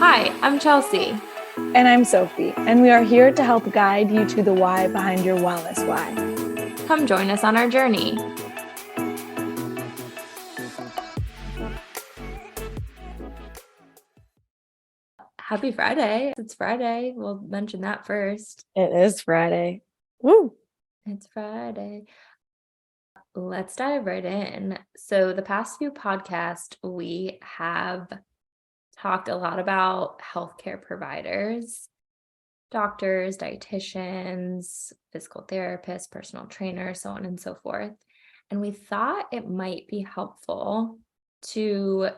Hi, I'm Chelsea. And I'm Sophie, and we are here to help guide you to the why behind your wellness why. Come join us on our journey. Happy Friday. It's Friday. We'll mention that first. It is Friday. Woo! It's Friday. Let's dive right in. So the past few podcasts, we have talked a lot about healthcare providers, doctors, dietitians, physical therapists, personal trainers, so on and so forth. And we thought it might be helpful to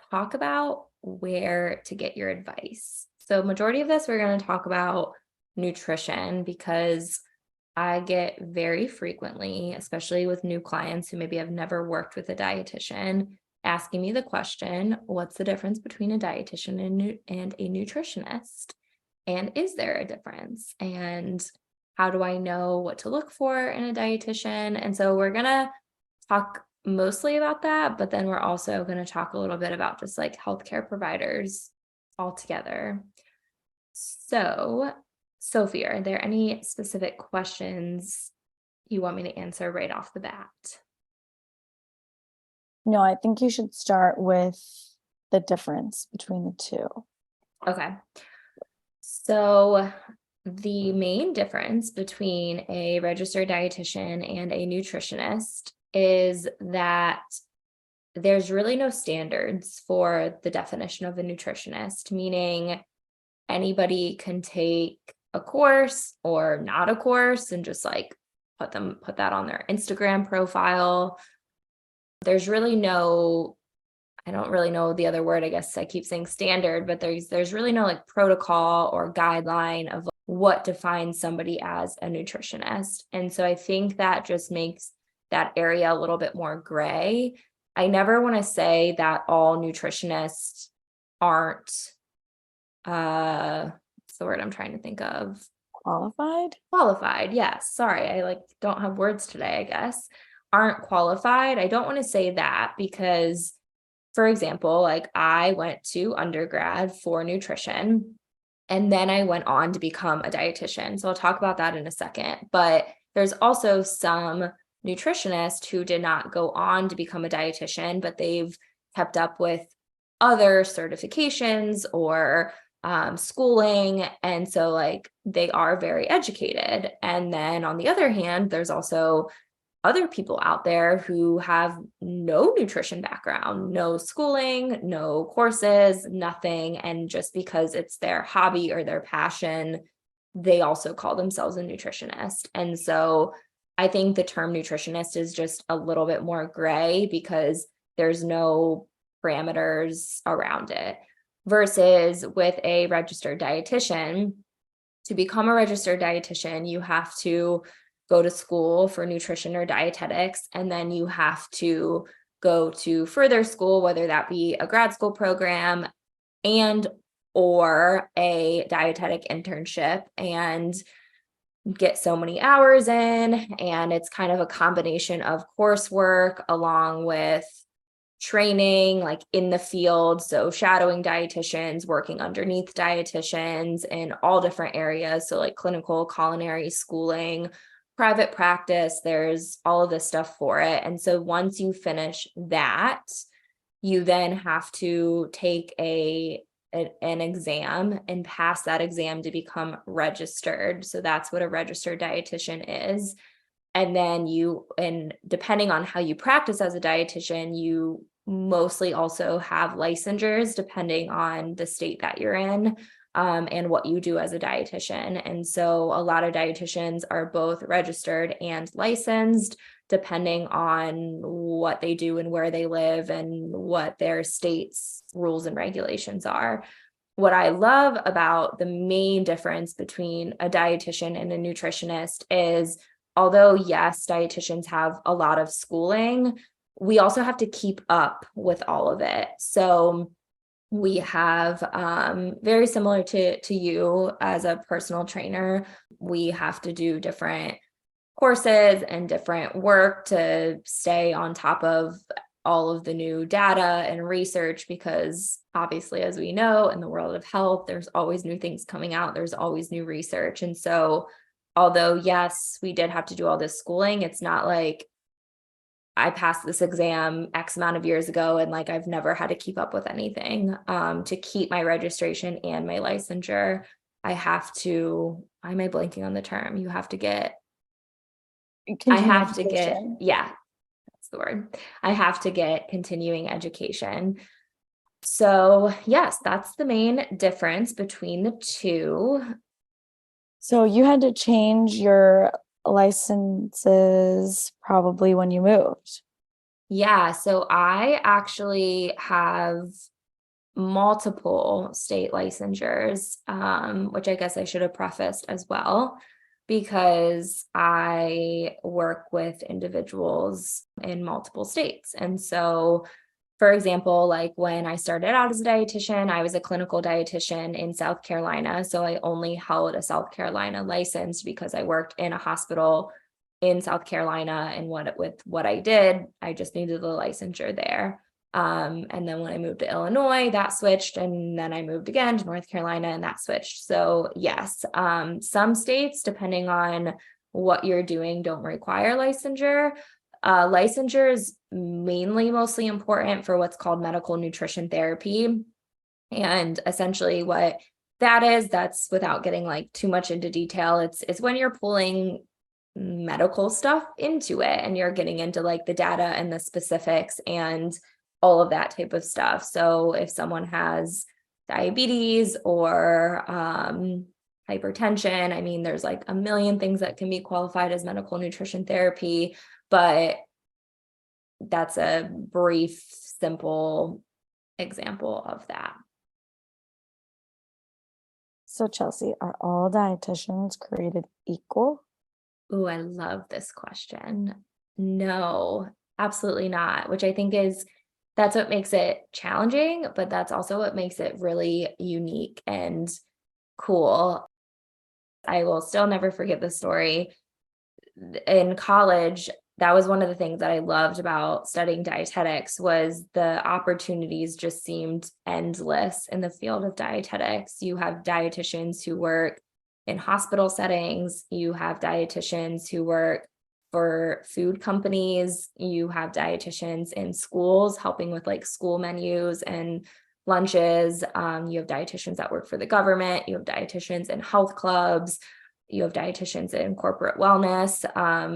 talk about where to get your advice. So majority of this, we're going to talk about nutrition because I get very frequently, especially with new clients who maybe have never worked with a dietitian, asking me the question, what's the difference between a dietitian and a nutritionist? And is there a difference? And how do I know what to look for in a dietitian? And so we're going to talk mostly about that, but then we're also going to talk a little bit about just like healthcare providers altogether. So, Sophie, are there any specific questions you want me to answer right off the bat? No, I think you should start with the difference between the two. Okay. So the main difference between a registered dietitian and a nutritionist is that there's really no standards for the definition of a nutritionist, meaning anybody can take a course or not a course and just like put that on their Instagram profile. There's really no, I don't really know the other word. I guess I keep saying standard, but there's really no like protocol or guideline of what defines somebody as a nutritionist. And so I think that just makes that area a little bit more gray. I never want to say that all nutritionists aren't, what's the word I'm trying to think of? Qualified. Yes. Sorry. I don't have words today, I guess. Aren't qualified. I don't want to say that because, for example, like I went to undergrad for nutrition and then I went on to become a dietitian. So I'll talk about that in a second. But there's also some nutritionists who did not go on to become a dietitian, but they've kept up with other certifications or schooling. And so like they are very educated. And then on the other hand, there's also other people out there who have no nutrition background, no schooling, no courses, nothing. And just because it's their hobby or their passion, they also call themselves a nutritionist. And so I think the term nutritionist is just a little bit more gray because there's no parameters around it. Versus with a registered dietitian, to become a registered dietitian, you have to go to school for nutrition or dietetics, and then you have to go to further school, whether that be a grad school program and or a dietetic internship, and get so many hours in. And it's kind of a combination of coursework along with training like in the field, so shadowing dietitians, working underneath dietitians in all different areas, so like clinical, culinary, schooling, private practice, there's all of this stuff for it. And so once you finish that, you then have to take an exam and pass that exam to become registered. So that's what a registered dietitian is. And then and depending on how you practice as a dietitian, you mostly also have licensures depending on the state that you're in, and what you do as a dietitian. And so a lot of dietitians are both registered and licensed, depending on what they do and where they live and what their state's rules and regulations are. What I love about the main difference between a dietitian and a nutritionist is, although, yes, dietitians have a lot of schooling, we also have to keep up with all of it. So we have, very similar to you as a personal trainer, we have to do different courses and different work to stay on top of all of the new data and research, because obviously, as we know, in the world of health, there's always new things coming out. There's always new research. And so although, yes, we did have to do all this schooling, it's not like I passed this exam X amount of years ago and like I've never had to keep up with anything. To keep my registration and my licensure, I have to, why am I blanking on the term? You have to get, I have to get, yeah, that's the word. I have to get continuing education. So yes, that's the main difference between the two. So you had to change your licenses probably when you moved. Yeah, so I actually have multiple state licensures, which I guess I should have prefaced as well, because I work with individuals in multiple states. And so, for example, like when I started out as a dietitian, I was a clinical dietitian in South Carolina. So I only held a South Carolina license because I worked in a hospital in South Carolina. And with what I did, I just needed the licensure there. And then when I moved to Illinois, that switched. And then I moved again to North Carolina and that switched. So yes, some states, depending on what you're doing, don't require licensure. Licensure is mostly important for what's called medical nutrition therapy. And essentially what that is, that's without getting like too much into detail. It's when you're pulling medical stuff into it and you're getting into like the data and the specifics and all of that type of stuff. So if someone has diabetes or hypertension, I mean, there's like a million things that can be qualified as medical nutrition therapy, but that's a brief, simple example of that. So Chelsea, are all dietitians created equal? Oh, I love this question. No, absolutely not, which I think that's what makes it challenging, but that's also what makes it really unique and cool. I will still never forget the story. In college, that was one of the things that I loved about studying dietetics was the opportunities just seemed endless in the field of dietetics. You have dietitians who work in hospital settings, you have dietitians who work for food companies, you have dietitians in schools helping with like school menus and lunches. You have dietitians that work for the government, you have dietitians in health clubs, you have dietitians in corporate wellness.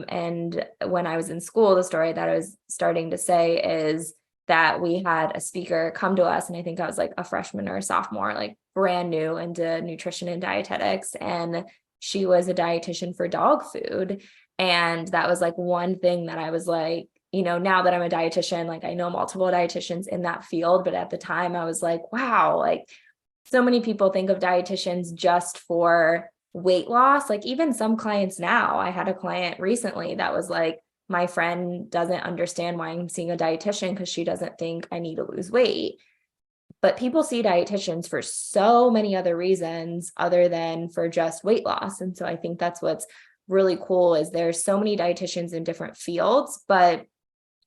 And when I was in school, the story that I was starting to say is that we had a speaker come to us, and I think I was like a freshman or a sophomore, like brand new into nutrition and dietetics. And she was a dietitian for dog food. And that was like one thing that I was like, now that I'm a dietitian, like I know multiple dietitians in that field, but at the time I was like, wow, like so many people think of dietitians just for weight loss. Like even some clients now, I had a client recently that was like, my friend doesn't understand why I'm seeing a dietitian because she doesn't think I need to lose weight. But people see dietitians for so many other reasons other than for just weight loss. And so I think that's what's really cool is there's so many dietitians in different fields, but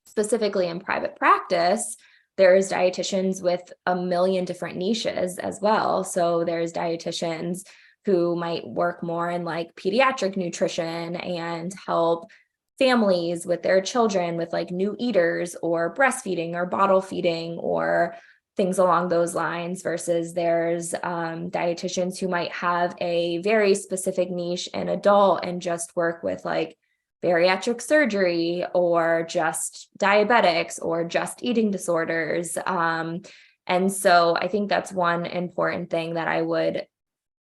specifically in private practice, there's dietitians with a million different niches as well. So there's dietitians who might work more in like pediatric nutrition and help families with their children with like new eaters or breastfeeding or bottle feeding or things along those lines, versus there's dietitians who might have a very specific niche in adult and just work with like bariatric surgery or just diabetics or just eating disorders. And so I think that's one important thing that I would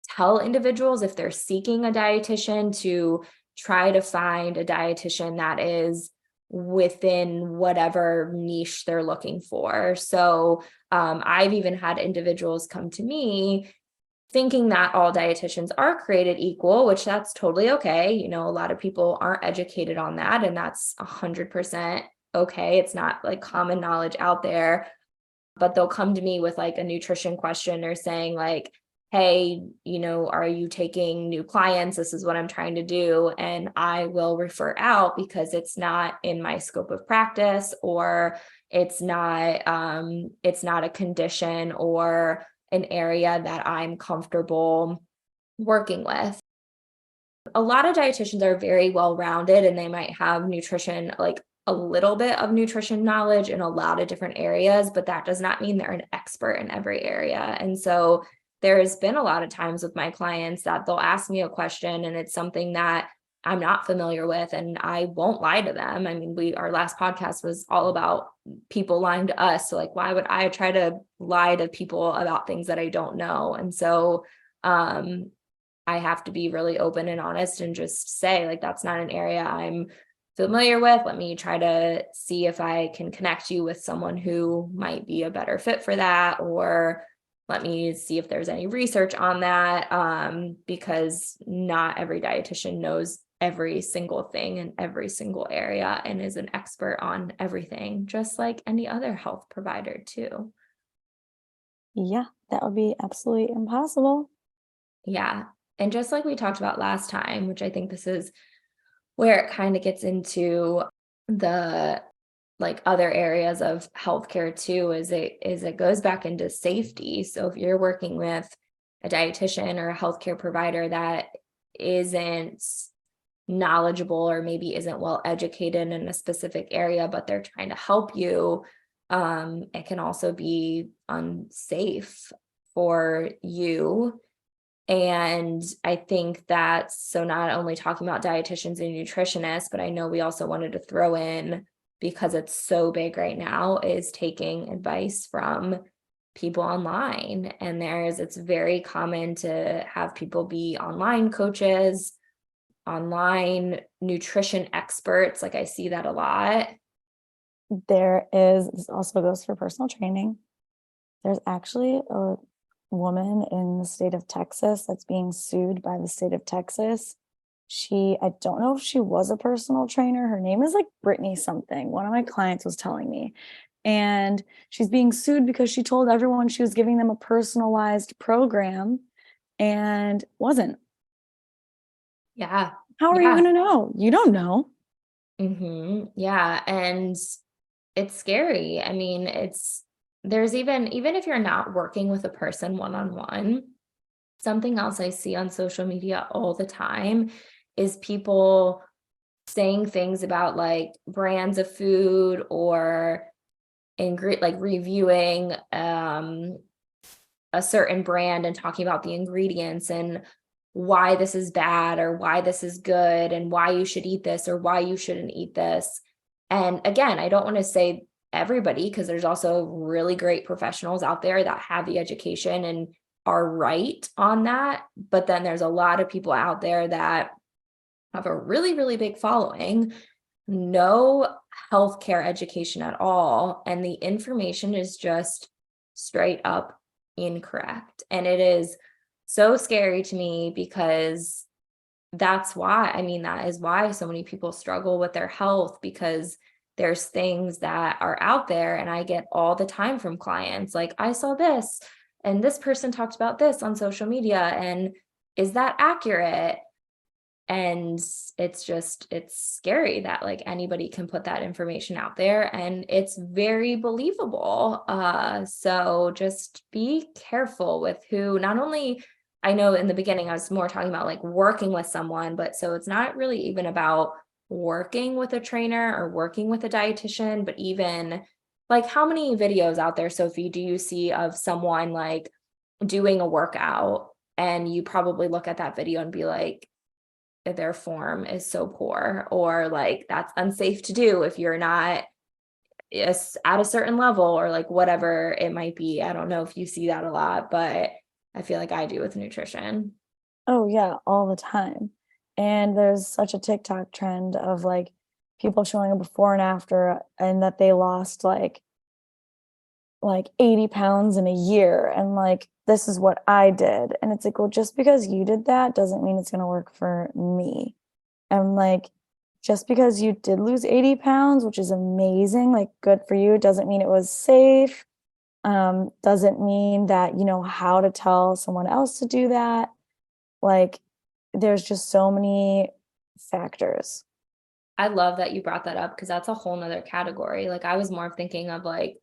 tell individuals if they're seeking a dietitian, to try to find a dietitian that is within whatever niche they're looking for. So I've even had individuals come to me thinking that all dietitians are created equal, which that's totally okay. A lot of people aren't educated on that, and that's 100% okay. It's not like common knowledge out there, but they'll come to me with like a nutrition question or saying like, hey, are you taking new clients? This is what I'm trying to do. And I will refer out because it's not in my scope of practice, or It's not a condition or an area that I'm comfortable working with. A lot of dietitians are very well-rounded and they might have nutrition, like a little bit of nutrition knowledge in a lot of different areas, but that does not mean they're an expert in every area. And so there's been a lot of times with my clients that they'll ask me a question and it's something that I'm not familiar with, and I won't lie to them. I mean, our last podcast was all about people lying to us. So like, why would I try to lie to people about things that I don't know? And so, I have to be really open and honest and just say, like, that's not an area I'm familiar with. Let me try to see if I can connect you with someone who might be a better fit for that, or let me see if there's any research on that, because not every dietitian knows every single thing in every single area and is an expert on everything, just like any other health provider too. Yeah, that would be absolutely impossible. Yeah. And just like we talked about last time, which I think this is where it kind of gets into the like other areas of healthcare too, is it goes back into safety. So if you're working with a dietitian or a healthcare provider that isn't knowledgeable or maybe isn't well educated in a specific area, but they're trying to help you, it can also be unsafe for you. And I think that's so not only talking about dietitians and nutritionists, but I know we also wanted to throw in, because it's so big right now, is taking advice from people online. And it's very common to have people be online coaches, online nutrition experts. Like I see that a lot. This also goes for personal training. There's actually a woman in the state of Texas that's being sued by the state of Texas. I don't know if she was a personal trainer. Her name is like Brittany something. One of my clients was telling me. And she's being sued because she told everyone she was giving them a personalized program and wasn't. Yeah. How are you going to know? You don't know. Yeah. And it's scary. I mean, there's even if you're not working with a person one-on-one, something else I see on social media all the time is people saying things about like brands of food or like reviewing a certain brand and talking about the ingredients and why this is bad or why this is good and why you should eat this or why you shouldn't eat this. And again, I don't want to say everybody, because there's also really great professionals out there that have the education and are right on that. But then there's a lot of people out there that have a really, really big following, no healthcare education at all. And the information is just straight up incorrect. And it is so scary to me, because that is why so many people struggle with their health, because there's things that are out there. And I get all the time from clients, like, I saw this and this person talked about this on social media, and is that accurate? And it's scary that like anybody can put that information out there and it's very believable. So just be careful with who, not only, I know in the beginning I was more talking about like working with someone, but so it's not really even about working with a trainer or working with a dietitian, but even like, how many videos out there, Sophie, do you see of someone like doing a workout, and you probably look at that video and be like, their form is so poor, or like that's unsafe to do if you're not at a certain level, or like whatever it might be. I don't know if you see that a lot, but I feel like I do with nutrition. Oh yeah, all the time. And there's such a TikTok trend of like people showing a before and after, and that they lost like 80 pounds in a year, and like, this is what I did. And it's like, well, just because you did that doesn't mean it's going to work for me. And like, just because you did lose 80 pounds, which is amazing, like good for you, doesn't mean it was safe. Doesn't mean that you know how to tell someone else to do that. Like, there's just so many factors. I love that you brought that up because that's a whole nother category. Like I was more thinking of like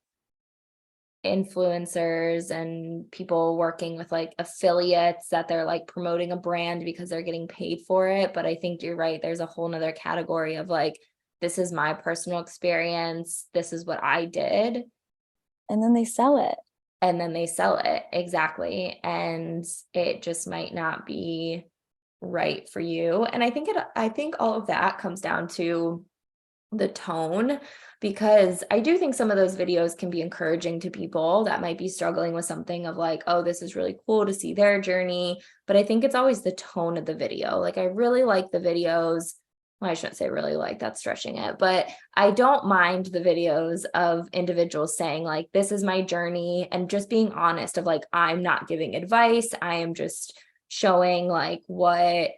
influencers and people working with like affiliates that they're like promoting a brand because they're getting paid for it. But I think you're right. There's a whole nother category of like, this is my personal experience. This is what I did. And then they sell it. And then they sell it. Exactly. And it just might not be right for you. And I think all of that comes down to the tone, because I do think some of those videos can be encouraging to people that might be struggling with something of like, oh, this is really cool to see their journey. But I think it's always the tone of the video. Like I really like the videos. Well, I shouldn't say really like, that's stretching it, but I don't mind the videos of individuals saying like, this is my journey, and just being honest of like, I'm not giving advice. I am just showing like what,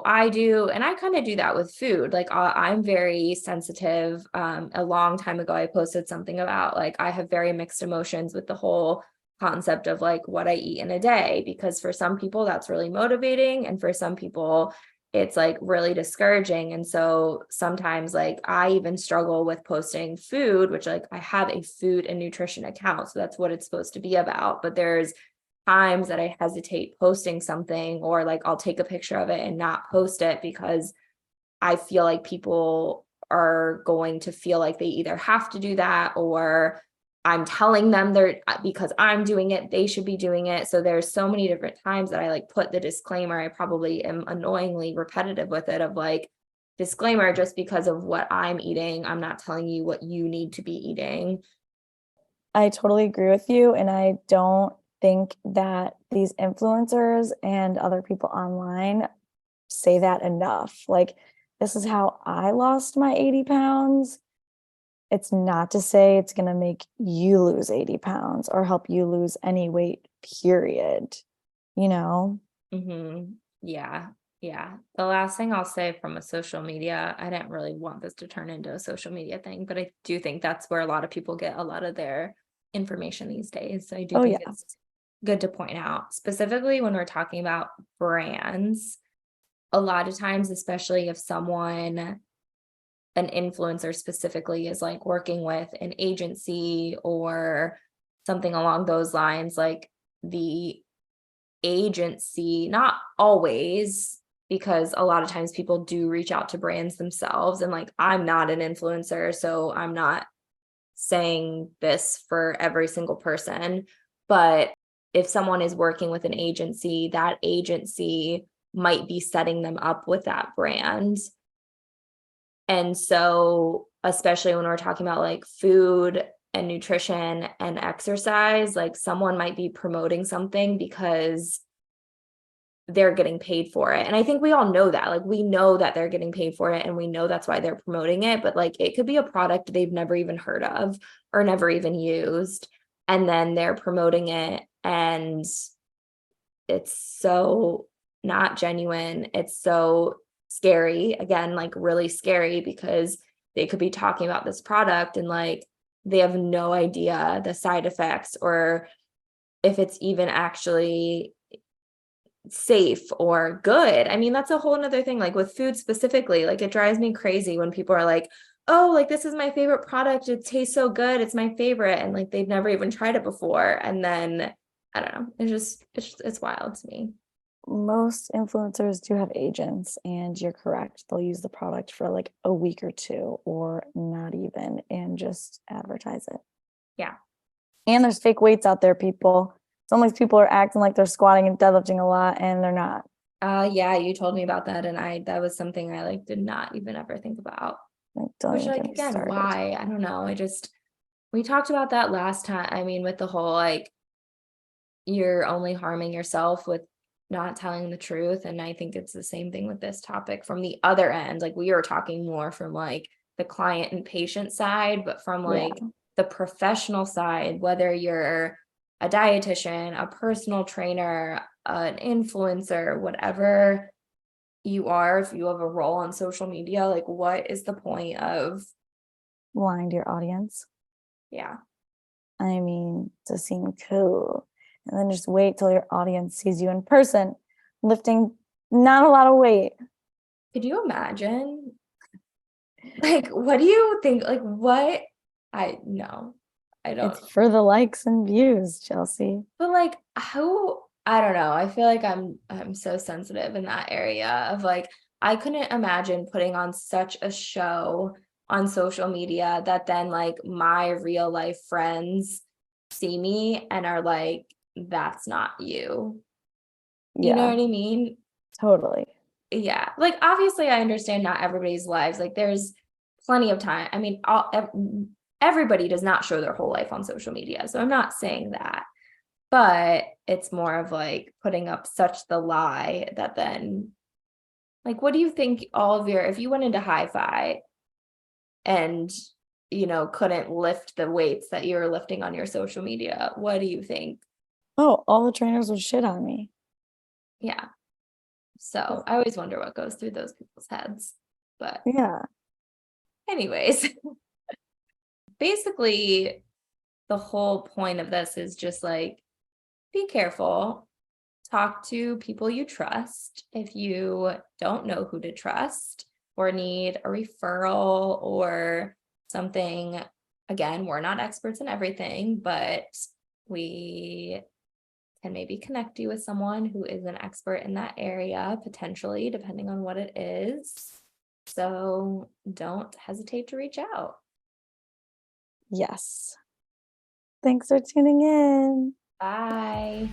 I do. And I kind of do that with food. Like I'm very sensitive. A long time ago, I posted something about like, I have very mixed emotions with the whole concept of like what I eat in a day, because for some people that's really motivating. And for some people it's like really discouraging. And so sometimes like I even struggle with posting food, which like I have a food and nutrition account. So that's what it's supposed to be about. But there's times that I hesitate posting something, or like I'll take a picture of it and not post it because I feel like people are going to feel like they either have to do that, or I'm telling them they're, because I'm doing it, they should be doing it. So there's so many different times that I like put the disclaimer. I probably am annoyingly repetitive with it of like, disclaimer, just because of what I'm eating, I'm not telling you what you need to be eating. I totally agree with you. And I don't think that these influencers and other people online say that enough. Like, this is how I lost my 80 pounds. It's not to say it's going to make you lose 80 pounds or help you lose any weight, period. Mm-hmm. Yeah. Yeah. The last thing I'll say from a social media, I didn't really want this to turn into a social media thing, but I do think that's where a lot of people get a lot of their information these days. So I do think it's good to point out, specifically when we're talking about brands, a lot of times, especially if someone, an influencer specifically, is like working with an agency or something along those lines, like the agency, not always, because a lot of times people do reach out to brands themselves, and like I'm not an influencer, so I'm not saying this for every single person, but if someone is working with an agency, that agency might be setting them up with that brand. And so, especially when we're talking about like food and nutrition and exercise, like someone might be promoting something because they're getting paid for it. And I think we all know that, like, we know that they're getting paid for it and we know that's why they're promoting it, but like, it could be a product they've never even heard of or never even used. And then they're promoting it and it's so not genuine. It's so scary, again, like really scary, because they could be talking about this product and like, they have no idea the side effects or if it's even actually safe or good. I mean, that's a whole nother thing. Like with food specifically, like it drives me crazy when people are like, oh, like this is my favorite product, it tastes so good, it's my favorite, and like they've never even tried it before. And then I don't know, it's wild to me. Most influencers do have agents, and you're correct, they'll use the product for like a week or two or not even, and just advertise it. Yeah. And there's fake weights out there, people. Some of these people are acting like they're squatting and deadlifting a lot, and they're not. Yeah, you told me about that, and that was something I like did not even ever think about. Like, don't Which, even like, get me again, started. why? I don't know. We talked about that last time. I mean, with the whole like, you're only harming yourself with not telling the truth. And I think it's the same thing with this topic from the other end. Like, we are talking more from like the client and patient side, but from like the professional side, whether you're a dietitian, a personal trainer, an influencer, whatever you are, if you have a role on social media, like what is the point of lying to your audience? Yeah. I mean, to seem cool. And then just wait till your audience sees you in person, lifting not a lot of weight. Could you imagine? Like, what do you think? Like, what? No, I don't. It's for the likes and views, Chelsea. But like, how? I don't know. I feel like I'm so sensitive in that area of like, I couldn't imagine putting on such a show on social media that then like my real life friends see me and are like, that's not you. You know Yeah, what I mean? totally. Yeah. Like obviously I understand not everybody's lives. Like there's plenty of time. I mean, everybody does not show their whole life on social media. So I'm not saying that. But it's more of like putting up such the lie that then like what do you think all of your if you went into hi-fi and couldn't lift the weights that you were lifting on your social media, what do you think? Oh, all the trainers would shit on me. Yeah. So I always wonder what goes through those people's heads. But Yeah. anyways, basically the whole point of this is just like be careful. Talk to people you trust. If you don't know who to trust or need a referral or something, again, we're not experts in everything, but we can maybe connect you with someone who is an expert in that area, potentially, depending on what it is. So don't hesitate to reach out. Yes. Thanks for tuning in. Bye.